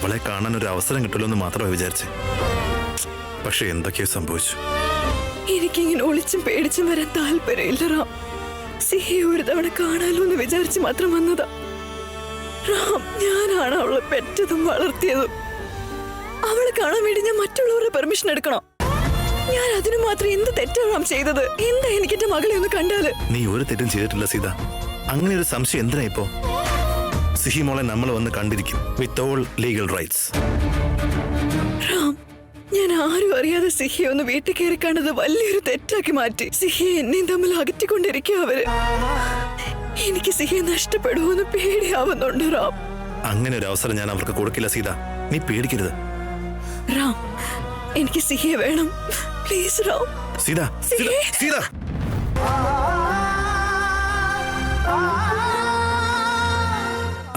അവളെ കാണാൻ ഒരു അവസരം കിട്ടുമല്ലോ മാത്രമേ വിചാരിച്ചു. പക്ഷെ എന്തൊക്കെയോ സംഭവിച്ചു. എനിക്കിങ്ങനെ ഒളിച്ചും പേടിച്ചും വരാൻ താല്പര്യമില്ല റാം. സിഹിയെ ഒരു തവണ കാണാലോ എന്ന് വിചാരിച്ച് മാത്രം വന്നതാ. റാം, ഞാനാണ് അവളെ പെറ്റതും വളർത്തിയതും. അവളെ കാണാൻ വേണ്ടി ഞാൻ മറ്റുള്ളവരുടെ പെർമിഷൻ എടുക്കണോ? ഞാൻ അതിനു മാത്രം എന്ത് തെറ്റാണ് റാം ചെയ്തത്? എന്താ എനിക്ക് എന്റെ മകളെ ഒന്ന് കണ്ടാല്? നീ ഒരു തെറ്റും ചെയ്തിട്ടില്ല സീത. അങ്ങനെ ഒരു സംശയം എന്തിനാ ഇപ്പോ? സിഹി മോളെ നമ്മൾ വന്ന് കണ്ടിരിക്കും with all legal rights. Ram, ഞാൻ ആരും അറിയാതെ സിഹിയെ ഒന്ന് വീട്ടിൽ കയറി കണ്ടത് വലിയൊരു തെറ്റാക്കി മാറ്റി. സിഹിയെ എന്നെയും തമ്മിൽ അകറ്റിക്കൊണ്ടിരിക്കുക അവര്. എനിക്ക് സിഹിയെ നഷ്ടപ്പെടുമെന്ന് പേടിയാവുന്നുണ്ട് റാം. അങ്ങനെ ഒരു അവസരം ഞാൻ അവർക്ക് കൊടുക്കില്ല സീത. നീ പേടിക്കരുത്. റാം, എനിക്ക് സിഹിയെ വേണം. പ്ലീസ് റാം. സീത, സീത, സീത.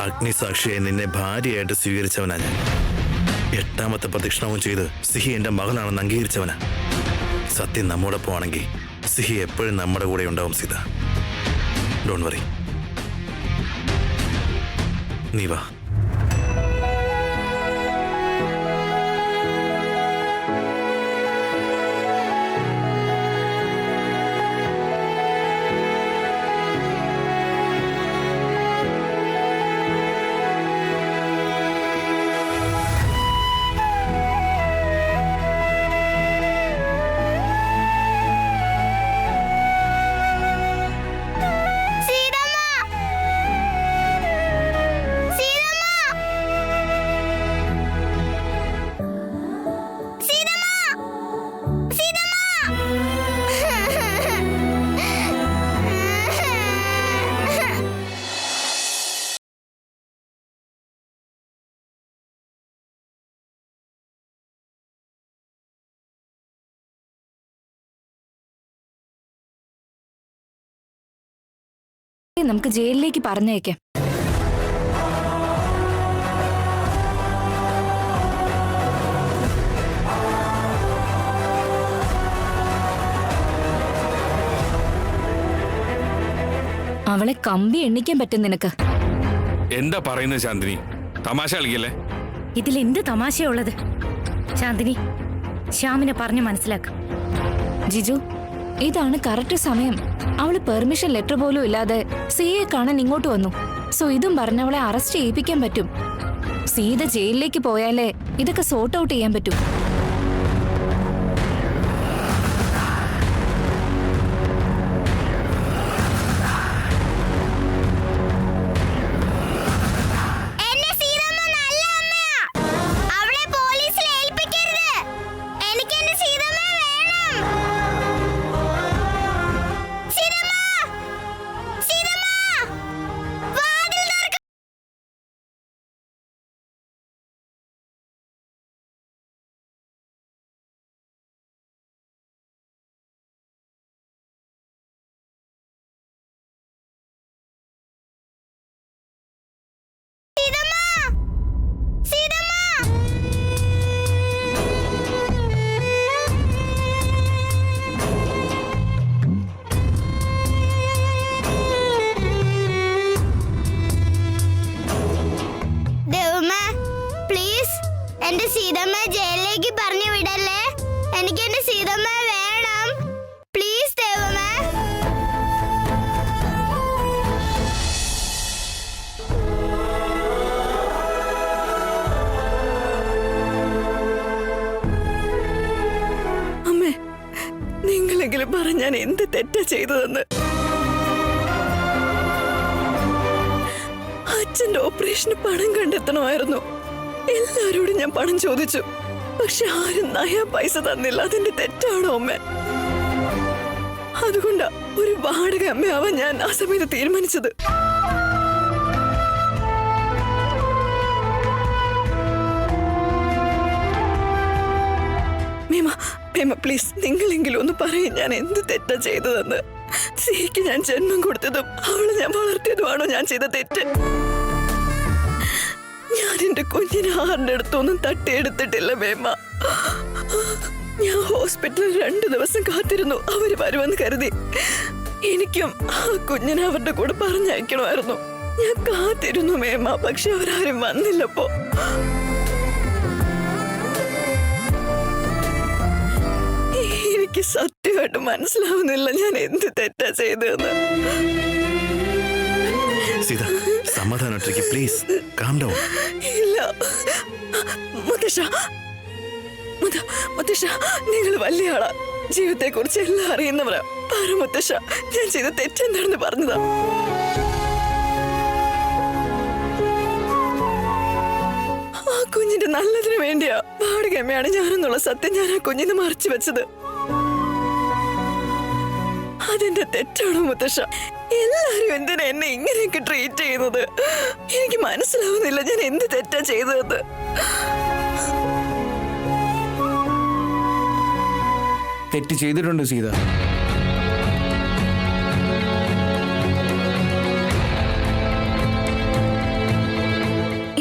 അഗ്നിസാക്ഷിയെ നിന്നെ ഭാര്യയായിട്ട് സ്വീകരിച്ചവനാ ഞാൻ. 8ാമത്തെ പ്രദക്ഷിണവും ചെയ്ത് സിഹി എന്റെ മകളാണെന്ന് അംഗീകരിച്ചവനാ. സത്യം നമ്മോടൊപ്പം ആണെങ്കിൽ സിഹി എപ്പോഴും നമ്മുടെ കൂടെ ഉണ്ടാവും സീത. Don't worry. നീ വാ. നമുക്ക് ജയിലിലേക്ക് പറഞ്ഞേക്കാം. അവളെ കമ്പി എണ്ണിക്കാൻ പറ്റും നിനക്ക്. എന്താ പറയുന്നത് ശാന്തിനി? തമാശ കളിക്കല്ലേ? ഇതിൽ എന്ത് തമാശയുള്ളത്? ശാന്തിനി, ശ്യാമിനെ പറഞ്ഞു മനസ്സിലാക്ക. ജിജു, ഇതാണ് കറക്റ്റ് സമയം. അവള് പെർമിഷൻ ലെറ്റർ പോലും ഇല്ലാതെ സിയെ കാണാൻ ഇങ്ങോട്ട് വന്നു. സോ ഇതും പറഞ്ഞ് അവളെ അറസ്റ്റ് ചെയ്യിപ്പിക്കാൻ പറ്റും. സീത ജയിലിലേക്ക് പോയാലേ ഇതൊക്കെ സോർട്ട് ഔട്ട് ചെയ്യാൻ പറ്റൂ. എന്റെ സീതമ്മ ജയിലിലേക്ക് പറഞ്ഞു വിടല്ലേ. എനിക്ക് എന്റെ സീതമ്മ വേണം. പ്ലീസ് ദേവമ്മ. അമ്മേ, നിങ്ങളെങ്കിലും പറ ഞാൻ എന്ത് തെറ്റാ ചെയ്തതെന്ന്. അച്ഛന്റെ ഓപ്പറേഷന് പണം കണ്ടെത്തണമായിരുന്നു. എല്ലാരോടും ഞാൻ പണം ചോദിച്ചു. പക്ഷെ ആരും നയാ പൈസ തന്നില്ല. അതിന്റെ തെറ്റാണോ അമ്മ? അതുകൊണ്ടാ ഒരു വാടക അമ്മയാവാൻ ഞാൻ ആ സമയത്ത് തീരുമാനിച്ചത്. മേമ പ്ലീസ്, നിങ്ങളെങ്കിലും ഒന്ന് പറയും ഞാൻ എന്ത് തെറ്റാ ചെയ്തതെന്ന്. സിഹിക്ക് ഞാൻ ജന്മം കൊടുത്തതും അവളെ ഞാൻ വളർത്തിയതുമാണോ ഞാൻ ചെയ്ത തെറ്റ്? ഞാൻ എന്റെ കുഞ്ഞിനെ ആരുടെ അടുത്തൊന്നും തട്ടിയെടുത്തിട്ടില്ല മേമ. ഞാൻ ഹോസ്പിറ്റലിൽ 2 ദിവസം കാത്തിരുന്നു അവര് വരുമെന്ന് കരുതി. എനിക്കും ആ കുഞ്ഞിനെ അവരുടെ കൂടെ പറഞ്ഞയക്കണമായിരുന്നു. ഞാൻ കാത്തിരുന്നു മേമ, പക്ഷെ അവരാരും വന്നില്ലപ്പോ. എനിക്ക് സത്യമായിട്ട് മനസ്സിലാവുന്നില്ല ഞാൻ എന്ത് തെറ്റാ ചെയ്തതെന്ന്. സീത സമാധാനമായിട്ടിരിക്കും പ്ലീസ്. Calm down. ഇല്ല മുത്തശ്ശ, മുത്തശ്ശ നിങ്ങൾ വലിയ ആളാ, ജീവിതത്തെ കുറിച്ച് എല്ലാം അറിയുന്നവരാ. പറ മുത്തശ്ശ, ഞാൻ ചെയ്ത തെറ്റെന്താണെന്ന് പറഞ്ഞതാ. ആ കുഞ്ഞിന്റെ നല്ലതിന് വേണ്ടിയാ വാടകമ്മയാണ് ഞാനെന്നുള്ള സത്യം ഞാൻ ആ കുഞ്ഞിന് മറച്ചു വെച്ചത്. അതെന്റെ തെറ്റാണോ മുത്തശ്ശ? എല്ലാരും എന്തിനാ എന്നെ ഇങ്ങനെയൊക്കെ ട്രീറ്റ് ചെയ്യുന്നത്? എനിക്ക് മനസ്സിലാവുന്നില്ല ഞാൻ എന്ത് തെറ്റാ ചെയ്തത്. തെറ്റ് ചെയ്തിട്ടുണ്ട് സീത.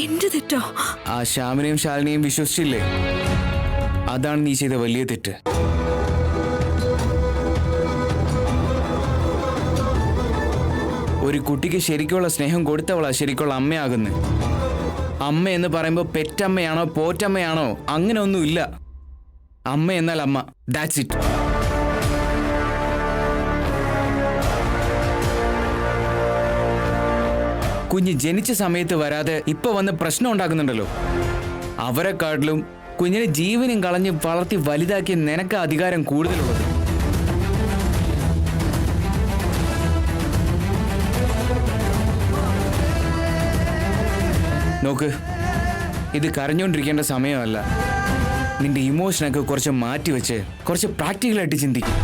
എന്റെ തെറ്റോ? ആ ശ്യാമിനെയും ശാലിനെയും വിശ്വസിച്ചില്ലേ? അതാണ് നീ ചെയ്ത വലിയ തെറ്റ്. ഒരു കുട്ടിക്ക് ശരിക്കുള്ള സ്നേഹം കൊടുത്തവളാ ശരിക്കുള്ള അമ്മയാകുന്നത്. അമ്മ എന്ന് പറയുമ്പോൾ പെറ്റമ്മയാണോ പോറ്റമ്മയാണോ അങ്ങനെ ഒന്നുമില്ല. അമ്മ എന്നാൽ അമ്മ, ദാറ്റ്സ് ഇറ്റ്. കുഞ്ഞ് ജനിച്ച സമയത്ത് വരാതെ ഇപ്പൊ വന്ന് പ്രശ്നം ഉണ്ടാക്കുന്നുണ്ടല്ലോ. അവരെക്കാട്ടിലും കുഞ്ഞിനെ ജീവനും കളഞ്ഞ് വളർത്തി വലുതാക്കിയ നിനക്ക് അധികാരം കൂടുതലുള്ളത്. നോക്ക്, ഇത് കരഞ്ഞുകൊണ്ടിരിക്കേണ്ട സമയമല്ല. നിന്റെ ഇമോഷനൊക്കെ കുറച്ച് മാറ്റി വെച്ച് കുറച്ച് പ്രാക്ടിക്കലായിട്ട് ചിന്തിക്കും.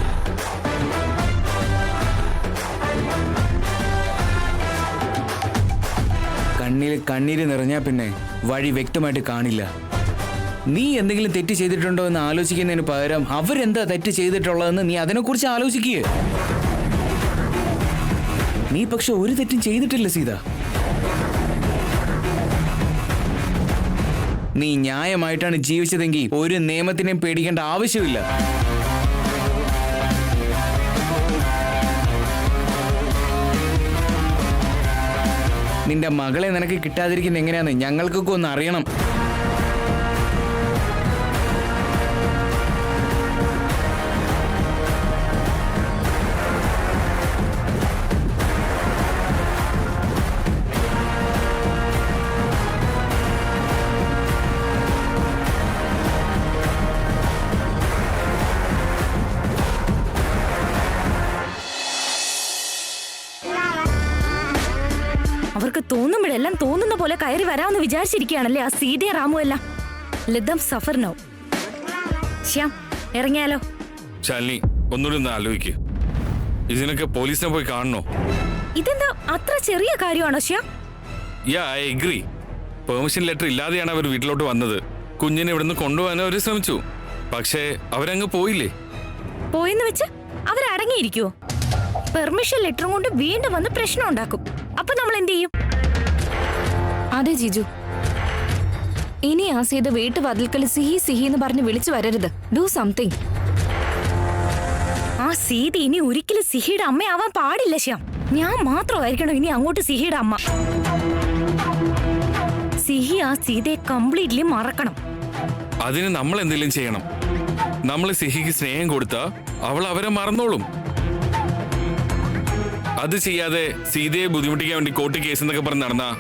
കണ്ണീര് നിറഞ്ഞാൽ പിന്നെ വഴി വ്യക്തമായിട്ട് കാണില്ല. നീ എന്തെങ്കിലും തെറ്റ് ചെയ്തിട്ടുണ്ടോ എന്ന് ആലോചിക്കുന്നതിന് പകരം അവരെന്താ തെറ്റ് ചെയ്തിട്ടുള്ളതെന്ന് നീ അതിനെക്കുറിച്ച് ആലോചിക്കുക. നീ പക്ഷെ ഒരു തെറ്റും ചെയ്തിട്ടില്ല സീത. നീ ന്യായമായിട്ടാണ് ജീവിച്ചതെങ്കിൽ ഒരു നിയമത്തിനെയും പേടിക്കേണ്ട ആവശ്യമില്ല. നിന്റെ മകളെ നിനക്ക് കിട്ടാതിരിക്കുന്ന എങ്ങനെയാന്ന് ഞങ്ങൾക്കൊക്കെ ഒന്ന് അറിയണം. അവർക്ക് തോന്നുമ്പോഴെല്ലാം തോന്നുന്ന പോലെ കയറി വരാമെന്ന് വിചാരിച്ചിരിക്കുകയാണല്ലേ ആ സീതയും റാമും എല്ലാം. ലിതം സഫർ നോ. ശ്യാം, ഇറങ്ങിയാലോ? ശാലിനി, ഒന്നുകൂടി ഒന്ന് ആലോചിക്ക്. ഇതിനൊക്കെ പോലീസിനെ പോയി കാണണോ? ഇതെന്താ അത്ര ചെറിയ കാര്യമാണോ ശ്യാം? യാ, ഐ എഗ്രി. പെർമിഷൻ ലെറ്റർ ഇല്ലാതെയാണ് അവർ വീട്ടിലോട്ട് വന്നത്. കുഞ്ഞിനെ ഇവിടുന്ന് കൊണ്ടുപോകാൻ അവർ ശ്രമിച്ചു. പക്ഷേ അവരങ്ങ് പോയില്ലേ. പോയെന്ന് വെച്ച് അവരടങ്ങിയിരിക്കുവോ? പെർമിഷൻ ലെറ്ററും കൊണ്ട് വീണ്ടും വന്ന് പ്രശ്നം ഉണ്ടാക്കും. അപ്പൊ നമ്മൾ എന്ത് ചെയ്യും? അതെ ജിജു, ഇനി ആ സീത വീട്ടുവാതിൽക്കൽ സിഹി സിഹി എന്ന് പറഞ്ഞ് വിളിച്ചു വരരുത്. Do something. ആ സീത ഇനി ഒരിക്കലും സിഹിയുടെ അമ്മയാവാൻ പാടില്ല ശ്യാം. ഞാൻ മാത്രമായിരിക്കണം ഇനി അങ്ങോട്ട് സിഹിയുടെ അമ്മ. സിഹി ആ സീതയെ കംപ്ലീറ്റ്ലി മറക്കണം. അതിന് നമ്മൾ എന്തെങ്കിലും ചെയ്യണം. നമ്മൾ സിഹിക്ക് സ്നേഹം കൊടുത്താ അവൾ അവരെ മറന്നോളും. അത് ചെയ്യാതെ സീതയെ ബുദ്ധിമുട്ടിക്കാൻ വേണ്ടി കോർട്ട് കേസ് എന്നൊക്കെ പറഞ്ഞ് നടന്നാ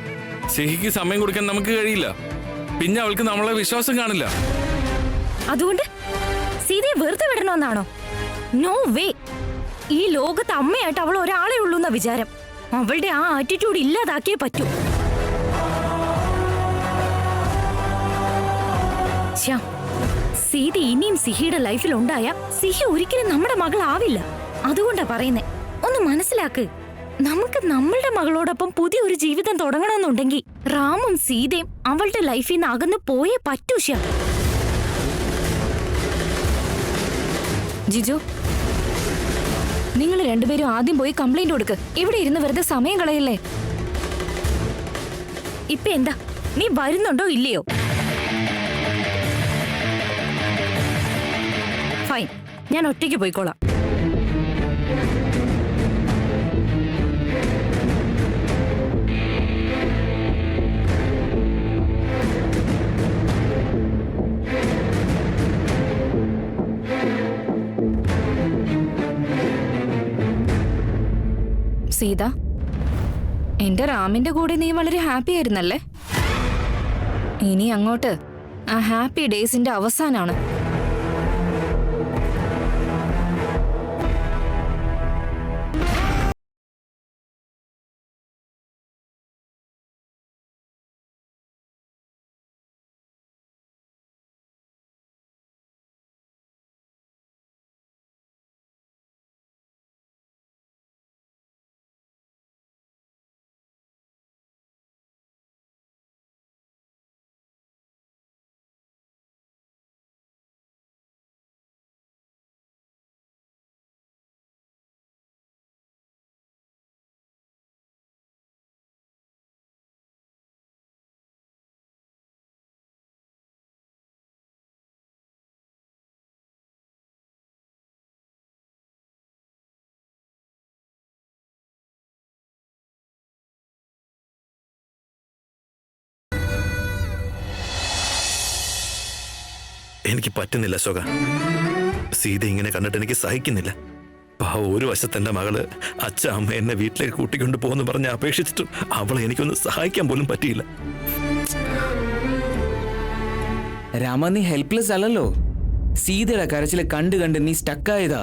സിഹിക്ക് സമയം കൊടുക്കാൻ നമുക്ക് കഴിയില്ല. പിന്നെ അവൾക്ക് നമ്മളെ വിശ്വാസം കാണില്ല. അതുകൊണ്ട് സീതയെ വെറുതെ വിടണമെന്നാണോ? No way. ഈ ലോകത്ത് അമ്മയായിട്ട് അവൾ ഒരാളെ ഉള്ളൂ എന്ന വിചാരം. അവളുടെ ആ ആറ്റിറ്റ്യൂഡ് ഇല്ലാതാക്കിയേ പറ്റൂ. ശ്യാം, സീത ഇനിയും സിഹിയുടെ ലൈഫിൽ ഉണ്ടായ സിഹി ഒരിക്കലും നമ്മുടെ മകളാവില്ല. അതുകൊണ്ടാ പറയുന്നേ, ഒന്ന് മനസ്സിലാക്ക്. നമുക്ക് നമ്മളുടെ മകളോടൊപ്പം പുതിയൊരു ജീവിതം തുടങ്ങണമെന്നുണ്ടെങ്കിൽ റാമും സീതയും അവളുടെ ലൈഫിൽ നിന്ന് അകന്ന് പോയേ പറ്റൂ. ശ്യാം, ജിജു, നിങ്ങൾ രണ്ടുപേരും ആദ്യം പോയി കംപ്ലൈന്റ് കൊടുക്ക്. ഇവിടെ ഇരുന്ന് വെറുതെ സമയം കളയല്ലേ. ഇപ്പൊ എന്താ, നീ വരുന്നുണ്ടോ ഇല്ലയോ? ഫൈൻ, ഞാൻ ഒറ്റയ്ക്ക് പോയിക്കോളാം. സീത, എന്റെ റാമിന്റെ കൂടെ നീ വളരെ ഹാപ്പി ആയിരുന്നല്ലേ? ഇനി അങ്ങോട്ട് ആ ഹാപ്പി ഡേയ്സിന്റെ അവസാനാണ്. എനിക്ക് പറ്റുന്നില്ല അശോക. സീത ഇങ്ങനെ കണ്ടിട്ട് എനിക്ക് സഹിക്കുന്നില്ല. ഒരു വശത്ത് എന്റെ മകള് അച്ഛ അമ്മ എന്നെ വീട്ടിലേക്ക് കൂട്ടിക്കൊണ്ട് പോകുന്നു പറഞ്ഞ് അപേക്ഷിച്ചിട്ടും അവളെ എനിക്കൊന്ന് സഹായിക്കാൻ പോലും പറ്റിയില്ല. രാമ, നീ ഹെൽപ്ലെസ് അല്ലല്ലോ. സീതയുടെ കരച്ചില് കണ്ട് കണ്ട് നീ സ്റ്റക്കായതാ.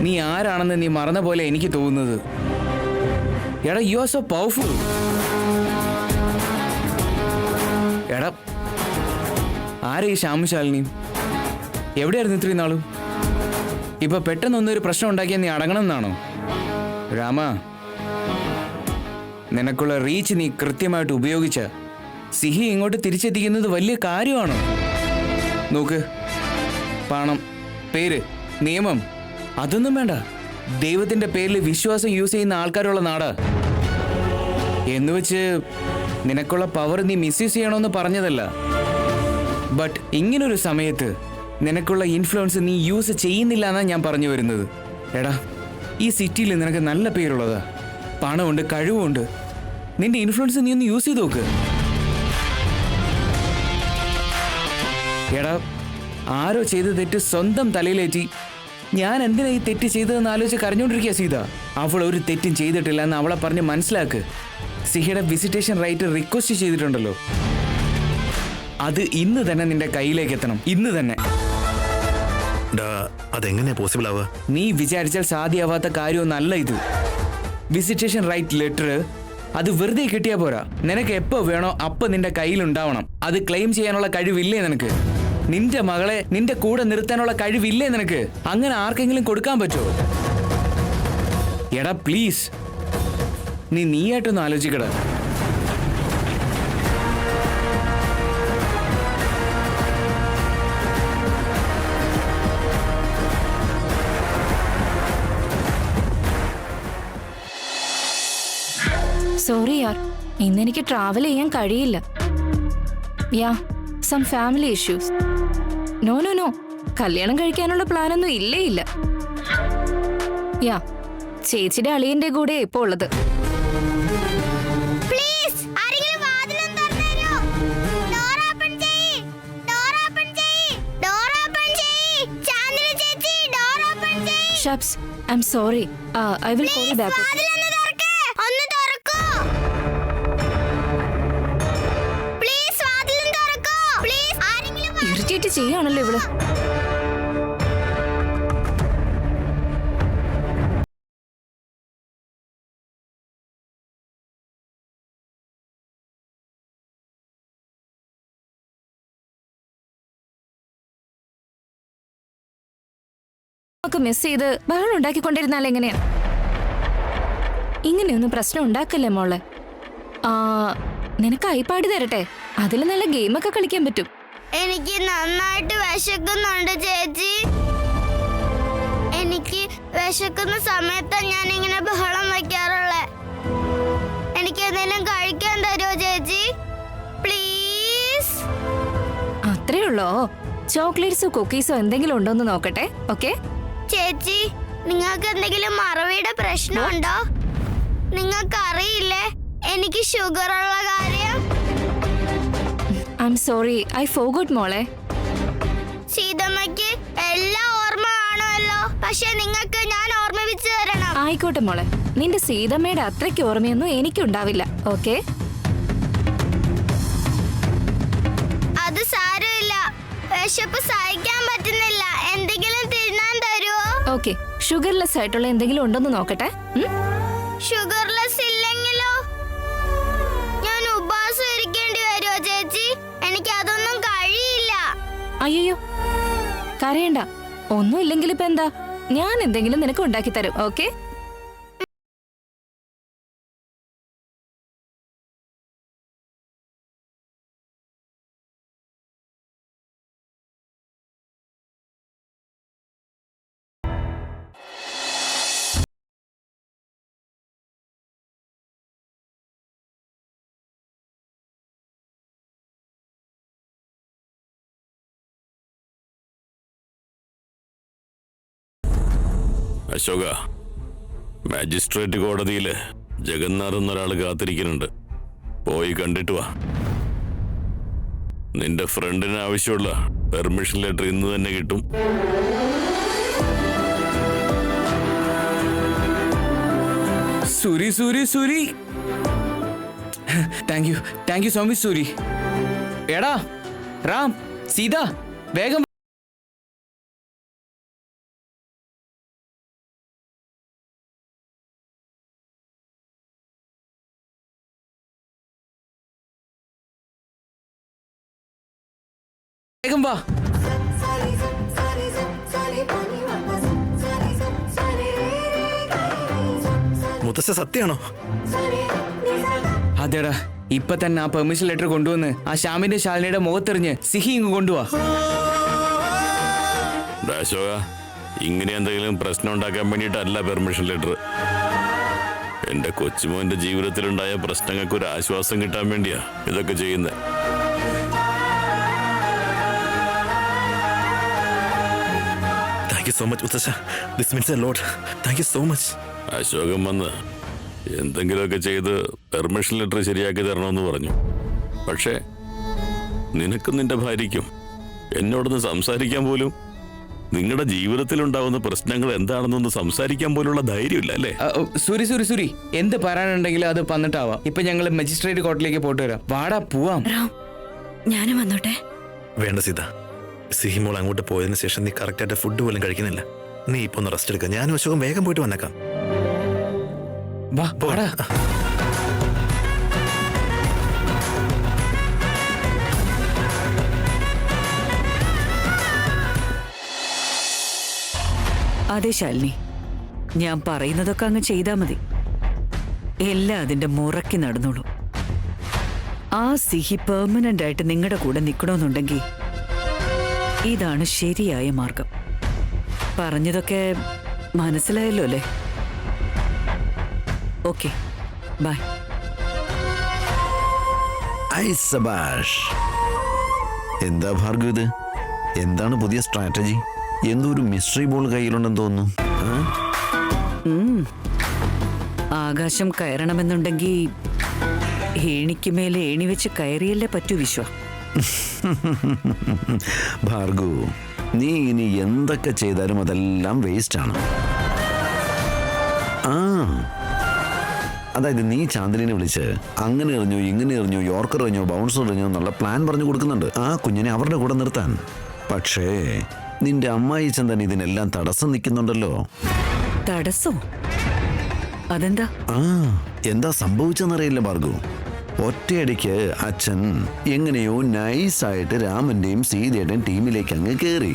നീ ആരാണെന്ന് നീ മറന്ന പോലെ എനിക്ക് തോന്നുന്നത്. എടാ, യു ആർ സോ പവർഫുൾ. എടാ, ആരെ ഈ ശ്യാമശാലിനി? എവിടെയായിരുന്നു ഇത്രയും നാളും? ഇപ്പൊ പെട്ടെന്നൊന്നൊരു പ്രശ്നം ഉണ്ടാക്കിയാൽ നീ അടങ്ങണം എന്നാണോ? രാമ, നിനക്കുള്ള റീച്ച് നീ കൃത്യമായിട്ട് ഉപയോഗിച്ച സിഹി ഇങ്ങോട്ട് തിരിച്ചെത്തിക്കുന്നത് വലിയ കാര്യമാണോ? നോക്ക്, പണം, പേര്, നിയമം അതൊന്നും വേണ്ട. ദൈവത്തിന്റെ പേരിൽ വിശ്വാസം യൂസ് ചെയ്യുന്ന ആൾക്കാരുള്ള നാടാ. എന്നുവെച്ച് നിനക്കുള്ള പവർ നീ മിസ്യൂസ് ചെയ്യണമെന്ന് പറഞ്ഞതല്ല. ബട്ട് ഇങ്ങനൊരു സമയത്ത് നിനക്കുള്ള ഇൻഫ്ലുവൻസ് നീ യൂസ് ചെയ്യുന്നില്ല എന്നാണ് ഞാൻ പറഞ്ഞു വരുന്നത്. എടാ, ഈ സിറ്റിയിൽ നിനക്ക് നല്ല പേരുള്ളതാ, പണമുണ്ട്, കഴിവുണ്ട്. നിന്റെ ഇൻഫ്ലുവൻസ് നീ ഒന്ന് യൂസ് ചെയ്ത് നോക്ക്. എടാ, ആരോ ചെയ്ത തെറ്റ് സ്വന്തം തലയിലേറ്റി ഞാൻ എന്തിനാ ഈ തെറ്റ് ചെയ്തതെന്ന് ആലോചിച്ച് കരഞ്ഞോണ്ടിരിക്കുക സീത. അവൾ ഒരു തെറ്റും ചെയ്തിട്ടില്ല എന്ന് അവളെ പറഞ്ഞ് മനസ്സിലാക്ക്. സിഹിയുടെ വിസിറ്റേഷൻ റൈറ്റ് റിക്വസ്റ്റ് ചെയ്തിട്ടുണ്ടല്ലോ, അത് ഇന്ന് തന്നെ നിന്റെ കയ്യിലേക്ക് എത്തണം. ഇന്ന് തന്നെ. അതെങ്ങനെയാ പോസിബിൾ ആവുക? നീ വിചാരിച്ചാൽ സാധ്യമാവാത്ത കാര്യമൊന്നല്ല ഇത്. വിസിറ്റേഷൻ റൈറ്റ് ലെറ്റർ അത് വെറുതെ കിട്ടിയാ പോരാ. നിനക്ക് എപ്പോ വേണോ അപ്പൊ നിന്റെ കയ്യിലുണ്ടാവണം. അത് ക്ലെയിം ചെയ്യാനുള്ള കഴിവില്ലേ നിനക്ക്? നിന്റെ മകളെ നിന്റെ കൂടെ നിർത്താനുള്ള കഴിവില്ലേ നിനക്ക്? അങ്ങനെ ആർക്കെങ്കിലും കൊടുക്കാൻ പറ്റുമോ? എടാ പ്ലീസ്, നീയായിട്ടൊന്ന് ആലോചിക്കടാ. സോറി യാർ, ഇന്നെനിക്ക് ട്രാവൽ ചെയ്യാൻ കഴിയില്ല. Yeah, some family issues. No no no, കല്യാണം കഴിക്കാനുള്ള പ്ലാനൊന്നും ഇല്ലേ ഇല്ല. യാ, ചേച്ചിയുടെ അളിയന്റെ കൂടെ ഇപ്പോ ഉള്ളത്. ഷബ്സ്, I am sorry. I will call you back. Irritate ചെയ്യാണല്ലോ ഇവള്. മിസ് ചെയ്ത് ബഹളം ഉണ്ടാക്കിക്കൊണ്ടിരുന്നാൽ എങ്ങനെയാ? ഇങ്ങനെയൊന്നും പ്രശ്നം ഉണ്ടാക്കല്ലേ മോളെ. നിനക്ക് ഐപാഡ് തരട്ടെ, അതിൽ നല്ല ഗെയിമൊക്കെ കളിക്കാൻ പറ്റും. എനിക്ക് നന്നായിട്ട് വിശക്കുന്നുണ്ട് ചേച്ചി. എനിക്ക് വിശക്കുന്ന സമയത്ത് ഞാൻ ഇങ്ങനെ ബഹളം വയ്ക്കാറുള്ളേ. എനിക്ക് എന്തെങ്കിലും കഴിക്കാൻ തരുമോ ചേച്ചി? പ്ലീസ്. അത്രേ ഉള്ളോ? ചോക്ലേറ്റ്സോ കുക്കീസോ എന്തെങ്കിലും ഉണ്ടോന്ന് നോക്കട്ടെ. ഓക്കെ ചേച്ചി, നിങ്ങൾക്ക് എന്തെങ്കിലും മറവിയുടെ പ്രശ്നമുണ്ടോ? നിങ്ങൾക്ക് അറിയില്ലേ എനിക്ക് ഷുഗർ ഉള്ള കാര്യം? I am sorry, I forgot മോളെ. സീതമ്മയ്ക്ക് എല്ലാം ഓർമ്മ കാണുമല്ലോ, പക്ഷെ പക്ഷെ നിങ്ങൾക്ക് ഞാൻ ഓർമ്മിപ്പിച്ചു തരണം. ആയിക്കോട്ടെ മോളെ, നിന്റെ സീതമ്മയുടെ അത്രയ്ക്ക് ഓർമ്മയൊന്നും എനിക്കുണ്ടാവില്ല. ഓക്കെ? അത് സാരമില്ല, വിശപ്പ് സഹിക്കാൻ പറ്റുന്നില്ല. എന്തെങ്കിലും തിന്നാൻ തരുമോ? ഓക്കെ, ഷുഗർലെസ് ആയിട്ടുള്ള എന്തെങ്കിലും ഉണ്ടോന്ന് നോക്കട്ടെ. ഷുഗർലെസ് ഇല്ലെങ്കിലോ? ഞാൻ ഉപവാസം ഇരിക്കേണ്ടി വരുമോ ചേച്ചി? എനിക്ക് അതൊന്നും കഴിയില്ല. അയ്യോ, കരയണ്ട. ഒന്നും ഇല്ലെങ്കിൽ ഇപ്പൊ എന്താ, ഞാൻ എന്തെങ്കിലും നിനക്ക് ഉണ്ടാക്കി തരും. ഓക്കെ? അശോക, മാജിസ്ട്രേറ്റ് കോടതിയില് ജഗന്നാഥ് എന്നൊരാൾ കാത്തിരിക്കുന്നുണ്ട്. പോയി കണ്ടിട്ട് വാ. നിന്റെ ഫ്രണ്ടിന് ആവശ്യമുള്ള പെർമിഷൻ ലെറ്റർ ഇന്ന് തന്നെ കിട്ടും. Suri Suri Suri, thank you so much Suri. എടാ റാം, സീത, വേഗം വേഗം വാ. മുത്തശ്ശ സത്യാണോ? അതെടാ, ഇപ്പൊ തന്നെ ആ പെർമിഷൻ ലെറ്റർ കൊണ്ടുവന്ന് ആ ശ്യാമിന്റെ ശാലിനിയുടെ മുഖത്തെറിഞ്ഞ് സിഹി ഇങ്ങ് കൊണ്ടുവാ. അശോക, ഇങ്ങനെ എന്തെങ്കിലും പ്രശ്നം ഉണ്ടാക്കാൻ വേണ്ടിയിട്ടല്ല പെർമിഷൻ ലെറ്റർ. എന്റെ കൊച്ചുമോന്റെ ജീവിതത്തിലുണ്ടായ പ്രശ്നങ്ങൾക്ക് ഒരു ആശ്വാസം കിട്ടാൻ വേണ്ടിയാ ഇതൊക്കെ ചെയ്യുന്നത്. താങ്ക് യു സോ മച്ച് മുത്തശ്ശ. This means a lot. Thank you so much. Ashokan വന്ന് എന്തെങ്കിലുമൊക്കെ ചെയ്ത് പെർമിഷൻ ലെറ്റർ ശരിയാക്കി തരണമെന്ന് പറഞ്ഞു. പക്ഷേ നിനക്കും നിന്റെ ഭാര്യയ്ക്കും എന്നോടൊന്ന് സംസാരിക്കാൻ പോലും, നിങ്ങളുടെ ജീവിതത്തിലുണ്ടാവുന്ന പ്രശ്നങ്ങൾ എന്താണെന്നൊന്ന് സംസാരിക്കാൻ പോലുള്ള ധൈര്യമില്ല അല്ലേ? സൂരി സൂരി സൂരി, എന്ത് പറയാനുണ്ടെങ്കിലും അത് വന്നിട്ടാവാം. ഇപ്പൊ ഞങ്ങൾ മജിസ്ട്രേറ്റ് കോർട്ടിലേക്ക് പോയിട്ട് വരാം. വാടാ, പോവാം. ഞാനും വന്നോട്ടെ? വേണ്ട സീത, സിഹിമോൾ അങ്ങോട്ട് പോയതിനു ശേഷം നീ കറക്റ്റായിട്ട് ഫുഡ് പോലും കഴിക്കുന്നില്ല. നീ ഇപ്പൊ ഒന്ന് റെസ്റ്റ് എടുക്കുക. ഞാനും അശോകം വേഗം പോയിട്ട് വന്നേക്കാം. വാ, പോടാ. അതെ ശാലിനി, ഞാൻ പറയുന്നതൊക്കെ അങ്ങ് ചെയ്താ മതി. എല്ലാം അതിന്റെ മുറക്കി നടന്നോളൂ. ആ സിഹി പെർമനന്റ് ആയിട്ട് നിങ്ങളുടെ കൂടെ നിൽക്കണമെന്നുണ്ടെങ്കിൽ ഇതാണ് ശരിയായ മാർഗം. പറഞ്ഞതൊക്കെ മനസ്സിലായല്ലോ അല്ലേ? Okay, bye. എന്താ ഭാർഗവ് ഇത്? എന്താണ് പുതിയ സ്ട്രാറ്റജി? എന്തോ ഒരു മിസ്റ്ററി ബോൾ കയ്യിലുണ്ടെന്ന് തോന്നുന്നു. ആകാശം കയറണമെന്നുണ്ടെങ്കിൽ ഏണിക്ക് മേലെ ഏണി വെച്ച് കയറിയല്ലേ പറ്റൂ വിശ്വ. ഭാർഗവ്, നീ ഇനി എന്തൊക്കെ ചെയ്താലും അതെല്ലാം വേസ്റ്റ് ആണ്. അതായത് നീ ചാന്ദിലിനെ വിളിച്ച് അങ്ങനെ എറിഞ്ഞു, ഇങ്ങനെ എറിഞ്ഞു, യോർക്കർ എറിഞ്ഞു, ബൗൺസർ എറിഞ്ഞു എന്നുള്ള പ്ലാൻ പറഞ്ഞു കൊടുക്കുന്നുണ്ട് ആ കുഞ്ഞിനെ അവരുടെ കൂടെ നിർത്താൻ. പക്ഷേ നിന്റെ അമ്മായിച്ചൻ തന്നെ ഇതിനെല്ലാം തടസ്സം നിൽക്കുന്നുണ്ടല്ലോ. തടസ്സോ? അതെന്താ? എന്താ സംഭവിച്ചെന്നറിയില്ല ഭാർഗവ്. ഒറ്റയടിക്ക് അച്ഛൻ എങ്ങനെയോ നൈസായിട്ട് രാമന്റെയും സീതയുടെയും ടീമിലേക്ക് അങ്ങ് കയറി.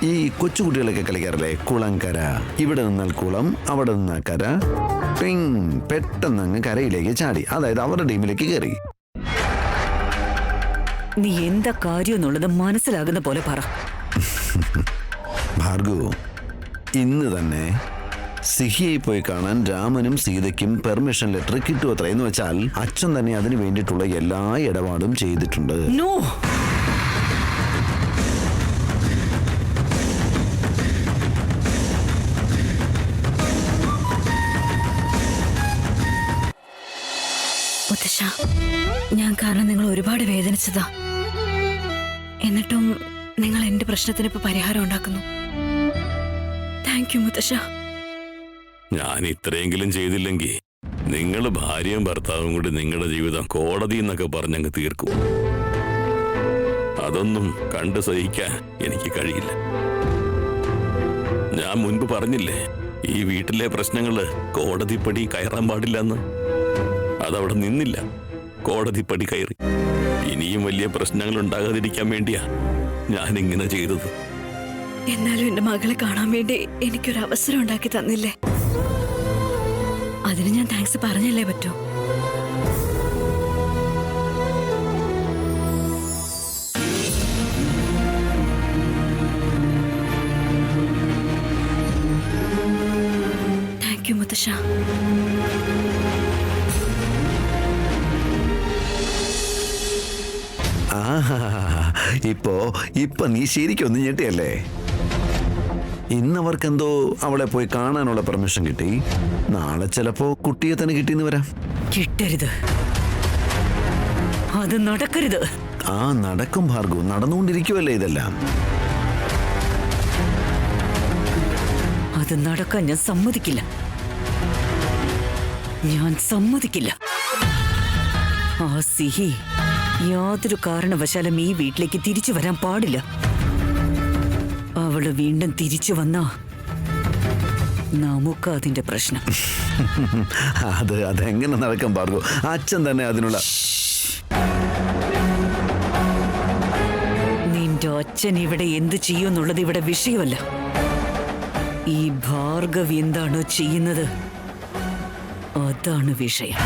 ഈ കൊച്ചുകുട്ടികളൊക്കെ കളിക്കാറില്ലേ, കുളംകര, ഇവിടെ നിന്നാൽ കുളം, അവിടെ നിന്നാൽ കര, പെട്ടെന്ന് അങ്ങ് കരയിലേക്ക് ചാടി. അതായത് അവരുടെ ടീമിലേക്ക് കയറി. നീ എന്താ കാര്യം എന്നുള്ളത് മനസ്സിലാകുന്ന പോലെ പറ. ഭാർഗവ്, ഇന്ന് തന്നെ സിഹിയെ പോയി കാണാൻ രാമനും സീതയ്ക്കും പെർമിഷൻ ലെറ്റർ കിട്ടുമത്ര. എന്ന് വെച്ചാൽ അച്ഛൻ തന്നെ അതിനു വേണ്ടിയിട്ടുള്ള എല്ലാ ഇടപാടും ചെയ്തിട്ടുണ്ട്. നോ, മുത്തശ്ശ, ഞാൻ കാരണം നിങ്ങൾ ഒരുപാട് വേദനിച്ചതാ. എന്നിട്ടും നിങ്ങൾ എന്റെ പ്രശ്നത്തിന് ഇപ്പൊ പരിഹാരം ഉണ്ടാക്കുന്നു. താങ്ക് യു മുത്തശ്ശ. ഞാൻ ഇത്രയെങ്കിലും ചെയ്തില്ലെങ്കിൽ നിങ്ങൾ ഭാര്യയും ഭർത്താവും കൂടി നിങ്ങളുടെ ജീവിതം കോടതി എന്നൊക്കെ പറഞ്ഞങ്ങ് തീർക്കും. അതൊന്നും കണ്ടു സഹിക്കാൻ എനിക്ക് കഴിയില്ല. ഞാൻ മുൻപ് പറഞ്ഞില്ലേ, ഈ വീട്ടിലെ പ്രശ്നങ്ങള് കോടതിപ്പടി കയറാൻ പാടില്ലെന്ന്. അതവിടെ നിന്നില്ല, കോടതിപ്പടി കയറി. ഇനിയും വലിയ പ്രശ്നങ്ങൾ ഉണ്ടാകാതിരിക്കാൻ വേണ്ടിയാ ഞാനിങ്ങനെ ചെയ്തത്. എന്നാലും എന്റെ മകളെ കാണാൻ വേണ്ടി എനിക്കൊരു അവസരം ഉണ്ടാക്കി തന്നില്ലേ, അതിന് ഞാൻ താങ്ക്സ് പറഞ്ഞല്ലേ പറ്റൂ. താങ്ക് യു മുത്തശ്ശ. ഇപ്പൊ നീ ശരിക്കൊന്ന് ഞെട്ടിയല്ലേ? ഇന്നവർക്കെന്തോ അവളെ പോയി കാണാനുള്ള പെർമിഷൻ കിട്ടി. നാളെ ചിലപ്പോ കുട്ടിയെ തന്നെ കിട്ടിയെന്ന് വരാം. കിട്ടരുത്, അത് നടക്കരുത്. നടക്കും ഭാർഗവ്, നടന്നുകൊണ്ടിരിക്കുവല്ലേ ഇതെല്ലാം. അത് നടക്കാൻ ഞാൻ സമ്മതിക്കില്ല. ഞാൻ സമ്മതിക്കില്ല. ആ സിഹി യാതൊരു കാരണവശാലും ഈ വീട്ടിലേക്ക് തിരിച്ചു വരാൻ പാടില്ല. അവള് വീണ്ടും തിരിച്ചു വന്നാ നമുക്ക് അതിന്റെ പ്രശ്നം. അതെങ്ങനെ നടക്കും ഭാർഗവ്? അച്ഛൻ തന്നെ അതിനുള്ള. നിന്റെ അച്ഛൻ ഇവിടെ എന്ത് ചെയ്യുമെന്നുള്ളത് ഇവിടെ വിഷയമല്ല. ഈ ഭാർഗവ് എന്താണോ ചെയ്യുന്നത് അതാണ് വിഷയം.